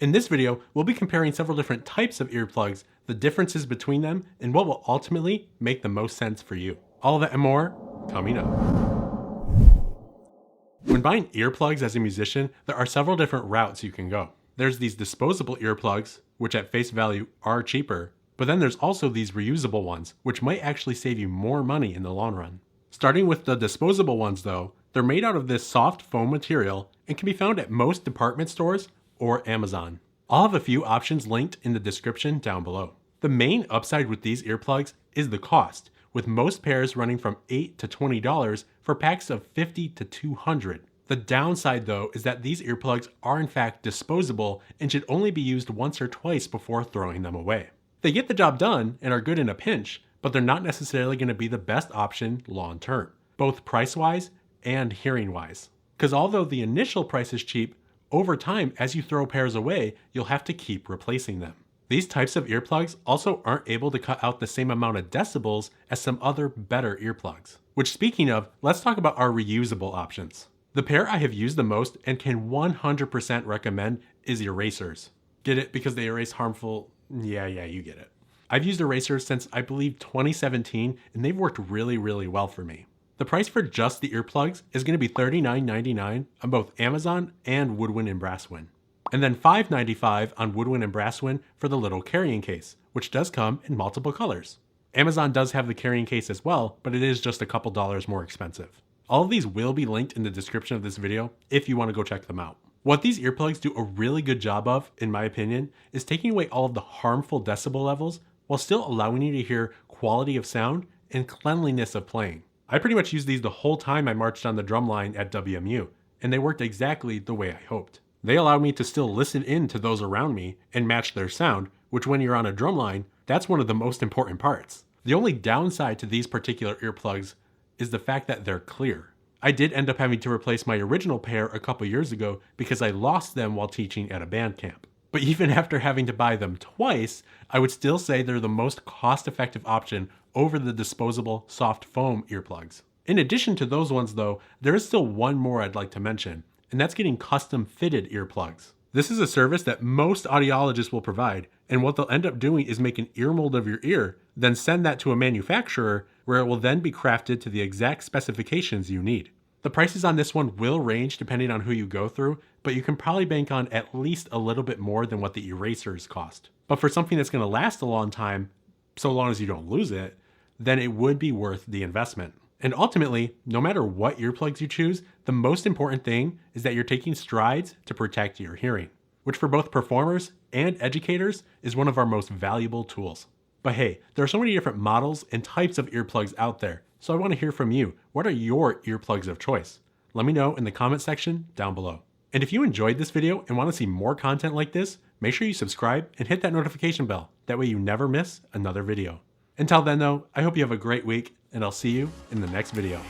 In this video, we'll be comparing several different types of earplugs, the differences between them, and what will ultimately make the most sense for you. All of that and more, coming up. When buying earplugs as a musician, there are several different routes you can go. There's these disposable earplugs, which at face value are cheaper, but then there's also these reusable ones, which might actually save you more money in the long run. Starting with the disposable ones though, they're made out of this soft foam material and can be found at most department stores or Amazon. I'll have a few options linked in the description down below. The main upside with these earplugs is the cost, with most pairs running from $8 to $20 for packs of 50 to 200. The downside though is that these earplugs are in fact disposable and should only be used once or twice before throwing them away. They get the job done and are good in a pinch, but they're not necessarily going to be the best option long term, both price-wise and hearing-wise. Because although the initial price is cheap, over time as you throw pairs away, you'll have to keep replacing them. These types of earplugs also aren't able to cut out the same amount of decibels as some other better earplugs. Which, speaking of, let's talk about our reusable options. The pair I have used the most and can 100% recommend is Earasers. Get it? Because they erase harmful... Yeah, you get it. I've used Earasers since I believe 2017 and they've worked really well for me. The price for just the earplugs is going to be $39.99 on both Amazon and Woodwind and Brasswind. And then $5.95 on Woodwind and Brasswind for the little carrying case, which does come in multiple colors. Amazon does have the carrying case as well, but it is just a couple dollars more expensive. All of these will be linked in the description of this video if you want to go check them out. What these earplugs do a really good job of, in my opinion, is taking away all of the harmful decibel levels while still allowing you to hear quality of sound and cleanliness of playing. I pretty much used these the whole time I marched on the drum line at WMU, and they worked exactly the way I hoped. They allowed me to still listen in to those around me and match their sound, which when you're on a drum line, that's one of the most important parts. The only downside to these particular earplugs is the fact that they're clear. I did end up having to replace my original pair a couple years ago because I lost them while teaching at a band camp. But even after having to buy them twice, I would still say they're the most cost-effective option over the disposable soft foam earplugs. In addition to those ones though, there is still one more I'd like to mention, and that's getting custom fitted earplugs. This is a service that most audiologists will provide, and what they'll end up doing is make an ear mold of your ear, then send that to a manufacturer where it will then be crafted to the exact specifications you need. The prices on this one will range depending on who you go through, but you can probably bank on at least a little bit more than what the Erasers cost. But for something that's going to last a long time, so long as you don't lose it, then it would be worth the investment. And ultimately, no matter what earplugs you choose, the most important thing is that you're taking strides to protect your hearing, which for both performers and educators is one of our most valuable tools. But hey, there are so many different models and types of earplugs out there, so I want to hear from you. What are your earplugs of choice? Let me know in the comment section down below. And if you enjoyed this video and want to see more content like this, make sure you subscribe and hit that notification bell. That way you never miss another video. Until then though, I hope you have a great week and I'll see you in the next video.